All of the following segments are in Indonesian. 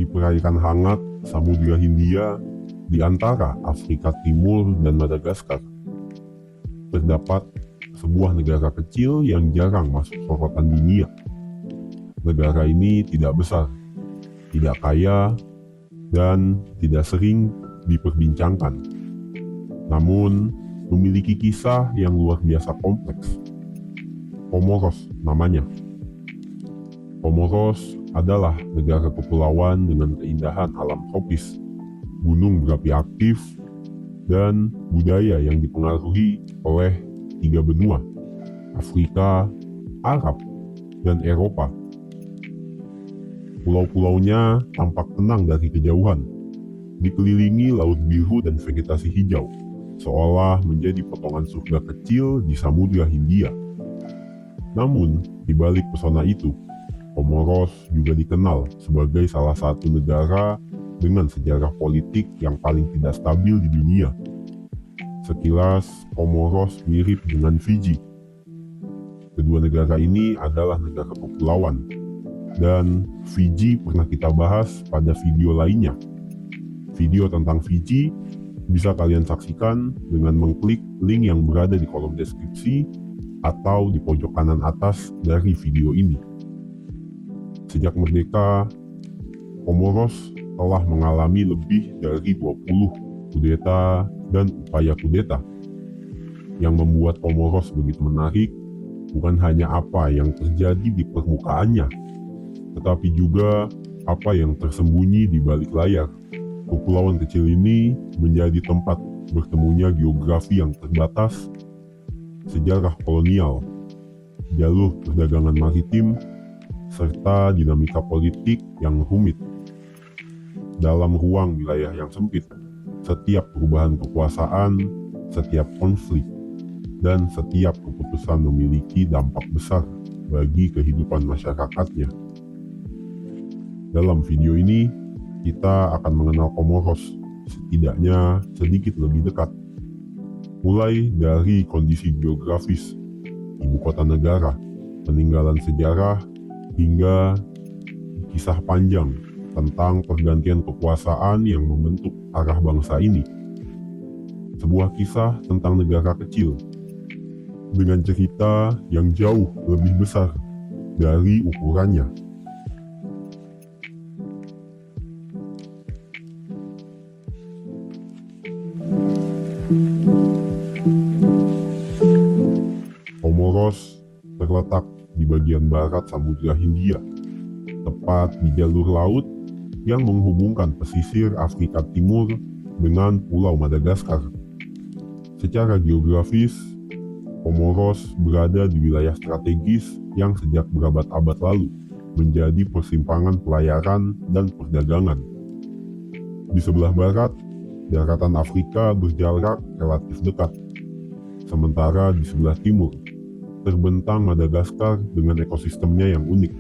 di perairan hangat Samudra Hindia di antara Afrika Timur dan Madagaskar. Terdapat sebuah negara kecil yang jarang masuk sorotan dunia. Negara ini tidak besar, tidak kaya, dan tidak sering diperbincangkan. Namun, memiliki kisah yang luar biasa kompleks. Comoros namanya. Comoros adalah negara kepulauan dengan keindahan alam tropis, gunung berapi aktif, dan budaya yang dipengaruhi oleh 3 benua, Afrika, Arab, dan Eropa. Pulau-pulaunya tampak tenang dari kejauhan, dikelilingi laut biru dan vegetasi hijau, seolah menjadi potongan surga kecil di Samudra Hindia. Namun, di balik pesona itu, Comoros juga dikenal sebagai salah satu negara dengan sejarah politik yang paling tidak stabil di dunia. Sekilas, Comoros mirip dengan Fiji. Kedua negara ini adalah negara kepulauan, dan Fiji pernah kita bahas pada video lainnya. Video tentang Fiji bisa kalian saksikan dengan mengklik link yang berada di kolom deskripsi atau di pojok kanan atas dari video ini. Sejak merdeka, Comoros telah mengalami lebih dari 20 kudeta dan upaya kudeta. Yang membuat Comoros begitu menarik bukan hanya apa yang terjadi di permukaannya, tetapi juga apa yang tersembunyi di balik layar. Kepulauan kecil ini menjadi tempat bertemunya geografi yang terbatas, sejarah kolonial, jalur perdagangan maritim, serta dinamika politik yang rumit. Dalam ruang wilayah yang sempit, setiap perubahan kekuasaan, setiap konflik, dan setiap keputusan memiliki dampak besar bagi kehidupan masyarakatnya. Dalam video ini, kita akan mengenal Comoros setidaknya sedikit lebih dekat. Mulai dari kondisi geografis, ibu kota negara, peninggalan sejarah, hingga kisah panjang tentang pergantian kekuasaan yang membentuk arah bangsa ini. Sebuah kisah tentang negara kecil dengan cerita yang jauh lebih besar dari ukurannya. Comoros terletak di bagian barat Samudra Hindia, tepat di jalur laut yang menghubungkan pesisir Afrika Timur dengan Pulau Madagaskar. Secara geografis, Comoros berada di wilayah strategis yang sejak berabad-abad lalu menjadi persimpangan pelayaran dan perdagangan. Di sebelah barat, daratan Afrika berjarak relatif dekat, sementara di sebelah timur terbentang Madagaskar dengan ekosistemnya yang unik.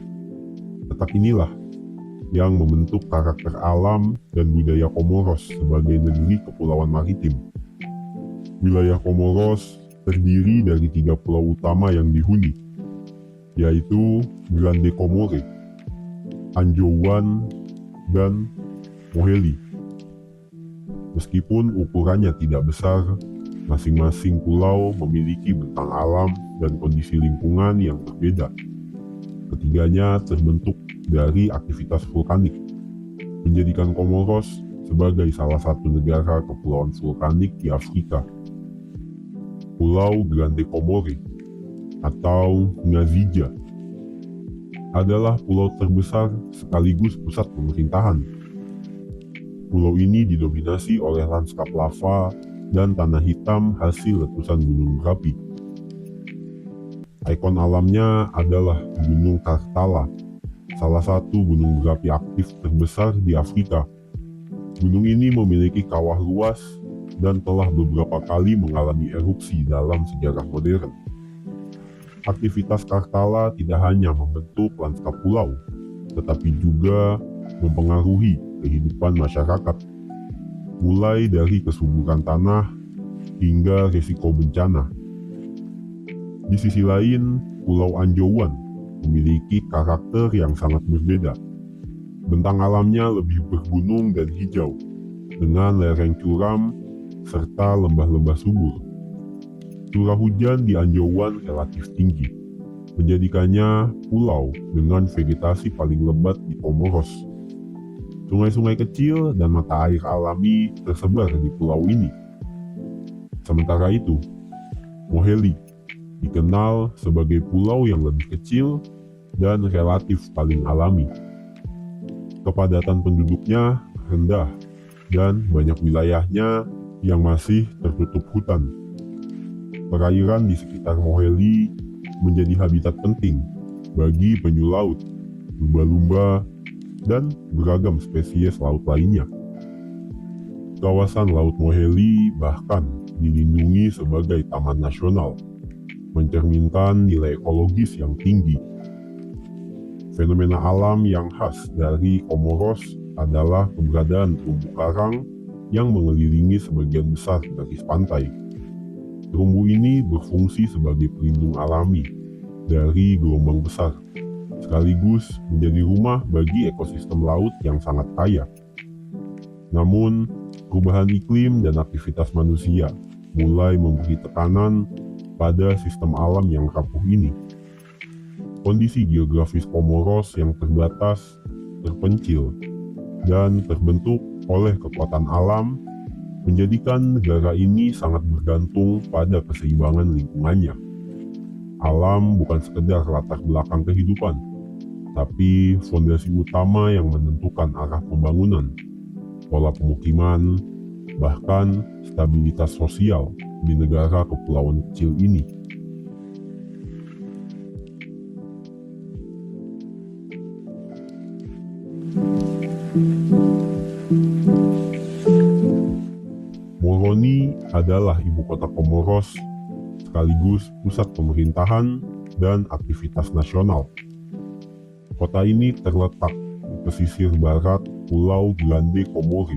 Letak inilah yang membentuk karakter alam dan budaya Comoros sebagai negeri kepulauan maritim. Wilayah Comoros terdiri dari 3 pulau utama yang dihuni, yaitu Grande Comore, Anjouan, dan Moheli. Meskipun ukurannya tidak besar, masing-masing pulau memiliki bentang alam dan kondisi lingkungan yang berbeda. Ketiganya terbentuk dari aktivitas vulkanik, menjadikan Comoros sebagai salah satu negara kepulauan vulkanik di Afrika. Pulau Grande Comore atau Ngazija adalah pulau terbesar sekaligus pusat pemerintahan. Pulau ini didominasi oleh lanskap lava dan tanah hitam hasil letusan gunung berapi. Ikon alamnya adalah Gunung Kartala, salah satu gunung berapi aktif terbesar di Afrika. Gunung ini memiliki kawah luas dan telah beberapa kali mengalami erupsi dalam sejarah modern. Aktivitas Kartala tidak hanya membentuk lanskap pulau, tetapi juga mempengaruhi kehidupan masyarakat, mulai dari kesuburan tanah hingga risiko bencana. Di sisi lain, Pulau Anjouan memiliki karakter yang sangat berbeda. Bentang alamnya lebih bergunung dan hijau, dengan lereng curam serta lembah-lembah subur. Curah hujan di Anjouan relatif tinggi, menjadikannya pulau dengan vegetasi paling lebat di Comoros. Sungai-sungai kecil dan mata air alami tersebar di pulau ini. Sementara itu, Moheli dikenal sebagai pulau yang lebih kecil dan relatif paling alami. Kepadatan penduduknya rendah dan banyak wilayahnya yang masih tertutup hutan. Perairan di sekitar Moheli menjadi habitat penting bagi penyu laut, lumba-lumba, dan beragam spesies laut lainnya. Kawasan Laut Moheli bahkan dilindungi sebagai taman nasional, mencerminkan nilai ekologis yang tinggi. Fenomena alam yang khas dari Comoros adalah keberadaan terumbu karang yang mengelilingi sebagian besar garis pantai. Terumbu ini berfungsi sebagai pelindung alami dari gelombang besar, sekaligus menjadi rumah bagi ekosistem laut yang sangat kaya. Namun, perubahan iklim dan aktivitas manusia mulai memberi tekanan pada sistem alam yang rapuh ini. Kondisi geografis Comoros yang terbatas, terpencil, dan terbentuk oleh kekuatan alam menjadikan negara ini sangat bergantung pada keseimbangan lingkungannya. Alam bukan sekedar latar belakang kehidupan, tapi fondasi utama yang menentukan arah pembangunan, pola pemukiman, bahkan stabilitas sosial di negara kepulauan kecil ini. Moroni adalah ibu kota Comoros, sekaligus pusat pemerintahan dan aktivitas nasional. Kota ini terletak di pesisir barat Pulau Grande Comore,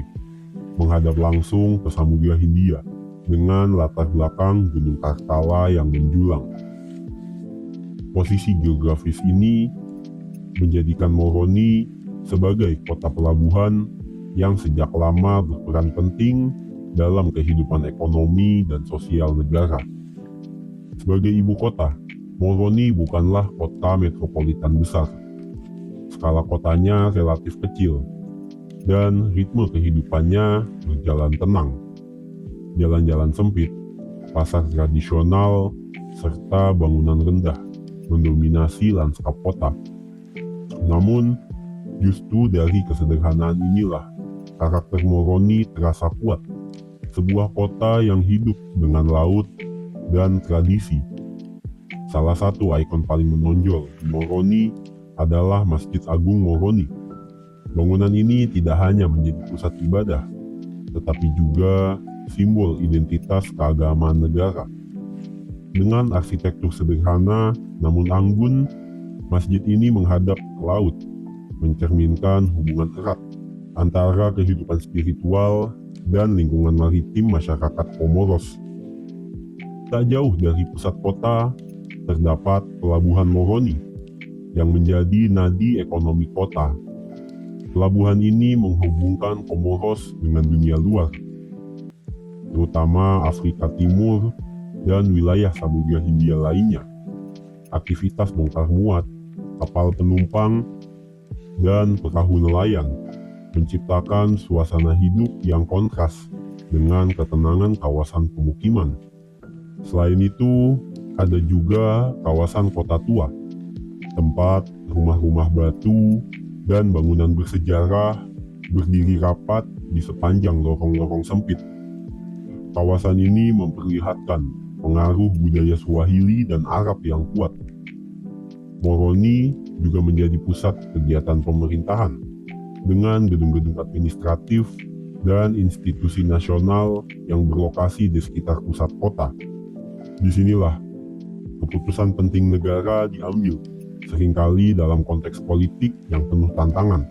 menghadap langsung ke Samudra Hindia dengan latar belakang Gunung Kartala yang menjulang. Posisi geografis ini menjadikan Moroni sebagai kota pelabuhan yang sejak lama berperan penting dalam kehidupan ekonomi dan sosial negara. Sebagai ibu kota, Moroni bukanlah kota metropolitan besar. Skala kotanya relatif kecil, dan ritme kehidupannya berjalan tenang. Jalan-jalan sempit, pasar tradisional, serta bangunan rendah mendominasi lanskap kota. Namun, justru dari kesederhanaan inilah karakter Moroni terasa kuat. Sebuah kota yang hidup dengan laut dan tradisi. Salah satu ikon paling menonjol di Moroni adalah Masjid Agung Moroni. Bangunan ini tidak hanya menjadi pusat ibadah, tetapi juga simbol identitas keagamaan negara. Dengan arsitektur sederhana namun anggun, masjid ini menghadap ke laut, mencerminkan hubungan erat antara kehidupan spiritual dan lingkungan maritim masyarakat Comoros. Tak jauh dari pusat kota, terdapat Pelabuhan Moroni yang menjadi nadi ekonomi kota. Pelabuhan ini menghubungkan Comoros dengan dunia luar, terutama Afrika Timur dan wilayah Samudra Hindia lainnya. Aktivitas bongkar muat, kapal penumpang, dan perahu nelayan menciptakan suasana hidup yang kontras dengan ketenangan kawasan pemukiman. Selain itu, ada juga kawasan kota tua, tempat rumah-rumah batu dan bangunan bersejarah berdiri rapat di sepanjang lorong-lorong sempit. Kawasan ini memperlihatkan pengaruh budaya Swahili dan Arab yang kuat. Moroni juga menjadi pusat kegiatan pemerintahan dengan gedung-gedung administratif dan institusi nasional yang berlokasi di sekitar pusat kota. Disinilah keputusan penting negara diambil, seringkali dalam konteks politik yang penuh tantangan.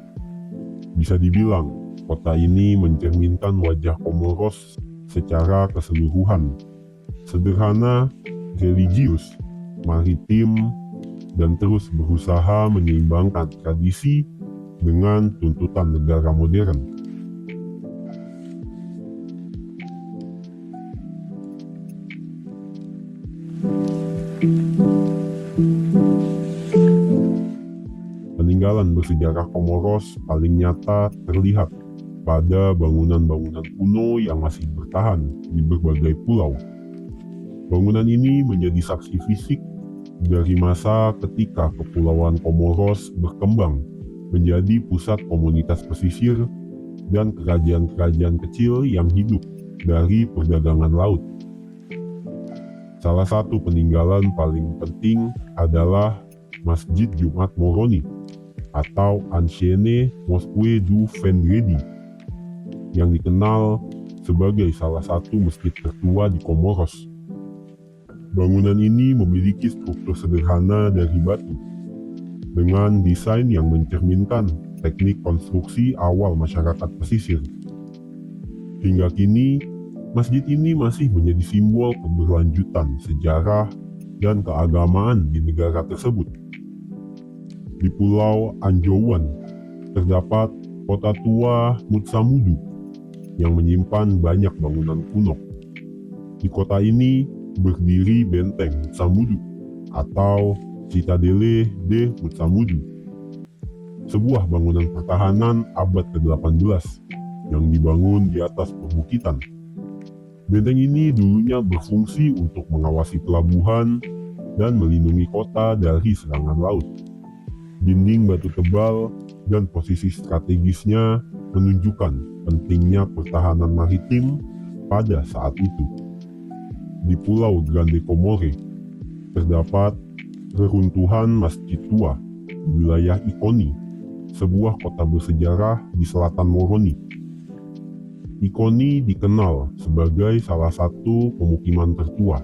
Bisa dibilang, kota ini mencerminkan wajah Comoros secara keseluruhan. Sederhana, religius, maritim, dan terus berusaha menyeimbangkan tradisi dengan tuntutan negara modern. Peninggalan bersejarah Comoros paling nyata terlihat pada bangunan-bangunan kuno yang masih bertahan di berbagai pulau. Bangunan ini menjadi saksi fisik dari masa ketika Kepulauan Comoros berkembang menjadi pusat komunitas pesisir dan kerajaan-kerajaan kecil yang hidup dari perdagangan laut. Salah satu peninggalan paling penting adalah Masjid Jumat Moroni atau Ancienne Mosque du Vendredi, yang dikenal sebagai salah satu masjid tertua di Comoros. Bangunan ini memiliki struktur sederhana dari batu, dengan desain yang mencerminkan teknik konstruksi awal masyarakat pesisir. Hingga kini, masjid ini masih menjadi simbol keberlanjutan sejarah dan keagamaan di negara tersebut. Di Pulau Anjouan, terdapat kota tua Mutsamudu yang menyimpan banyak bangunan kuno. Di kota ini berdiri benteng Mutsamudu atau Citadelle de Mutsamudu, sebuah bangunan pertahanan abad ke-18 yang dibangun di atas perbukitan. Benteng ini dulunya berfungsi untuk mengawasi pelabuhan dan melindungi kota dari serangan laut. Dinding batu tebal dan posisi strategisnya menunjukkan pentingnya pertahanan maritim pada saat itu. Di Pulau Grande Comore, terdapat reruntuhan masjid tua di wilayah Ikoni, sebuah kota bersejarah di selatan Moroni. Ikoni dikenal sebagai salah satu pemukiman tertua,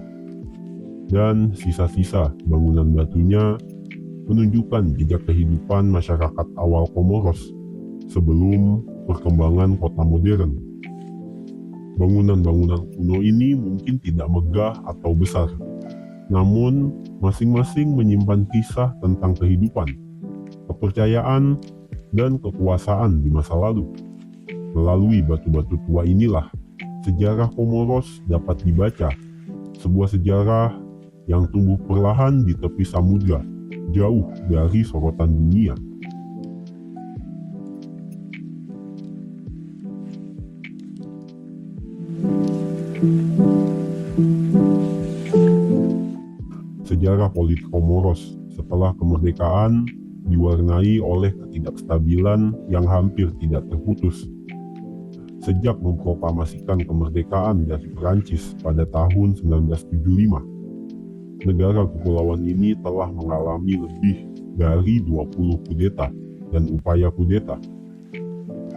dan sisa-sisa bangunan batunya menunjukkan jejak kehidupan masyarakat awal Comoros sebelum perkembangan kota modern. Bangunan-bangunan kuno ini mungkin tidak megah atau besar, namun masing-masing menyimpan kisah tentang kehidupan, kepercayaan, dan kekuasaan di masa lalu. Melalui batu-batu tua inilah, sejarah Comoros dapat dibaca, sebuah sejarah yang tumbuh perlahan di tepi samudra, jauh dari sorotan dunia. Sejarah politik Comoros setelah kemerdekaan diwarnai oleh ketidakstabilan yang hampir tidak terputus. Sejak memproklamasikan kemerdekaan dari Perancis pada tahun 1975, negara kepulauan ini telah mengalami lebih dari 20 kudeta dan upaya kudeta,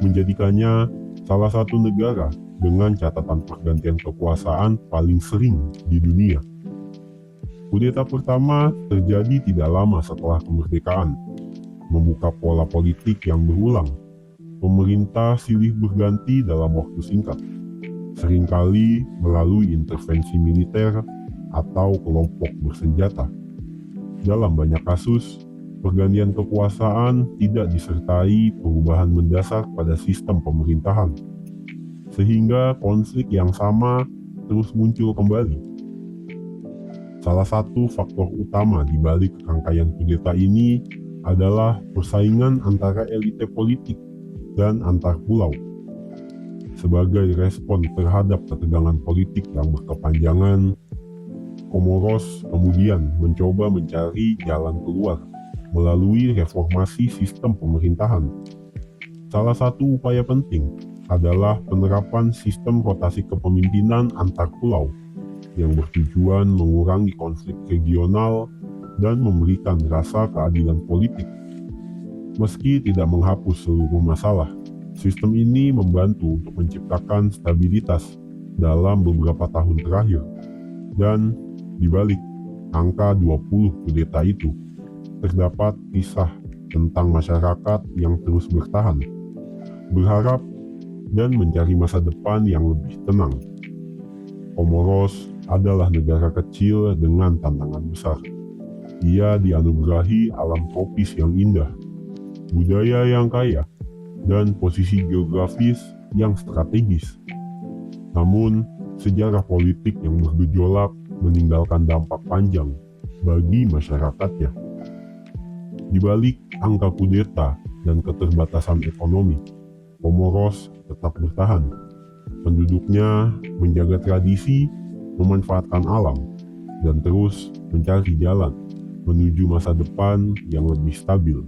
menjadikannya salah satu negara dengan catatan pergantian kekuasaan paling sering di dunia. Kudeta pertama terjadi tidak lama setelah kemerdekaan, membuka pola politik yang berulang. Pemerintah silih berganti dalam waktu singkat, seringkali melalui intervensi militer atau kelompok bersenjata. Dalam banyak kasus, pergantian kekuasaan tidak disertai perubahan mendasar pada sistem pemerintahan, sehingga konflik yang sama terus muncul kembali. Salah satu faktor utama di balik rangkaian kudeta ini adalah persaingan antara elite politik dan antar pulau. Sebagai respon terhadap ketegangan politik yang berkepanjangan, Comoros kemudian mencoba mencari jalan keluar melalui reformasi sistem pemerintahan. Salah satu upaya penting adalah penerapan sistem rotasi kepemimpinan antar pulau yang bertujuan mengurangi konflik regional dan memberikan rasa keadilan politik. Meski tidak menghapus seluruh masalah, sistem ini membantu untuk menciptakan stabilitas dalam beberapa tahun terakhir. Dan di balik angka 20 kudeta itu, terdapat kisah tentang masyarakat yang terus bertahan, berharap, dan mencari masa depan yang lebih tenang. Comoros adalah negara kecil dengan tantangan besar. Ia dianugerahi alam tropis yang indah, budaya yang kaya, dan posisi geografis yang strategis. Namun, sejarah politik yang bergejolak meninggalkan dampak panjang bagi masyarakatnya. Di balik angka kudeta dan keterbatasan ekonomi, Comoros tetap bertahan. Penduduknya menjaga tradisi, memanfaatkan alam, dan terus mencari jalan menuju masa depan yang lebih stabil.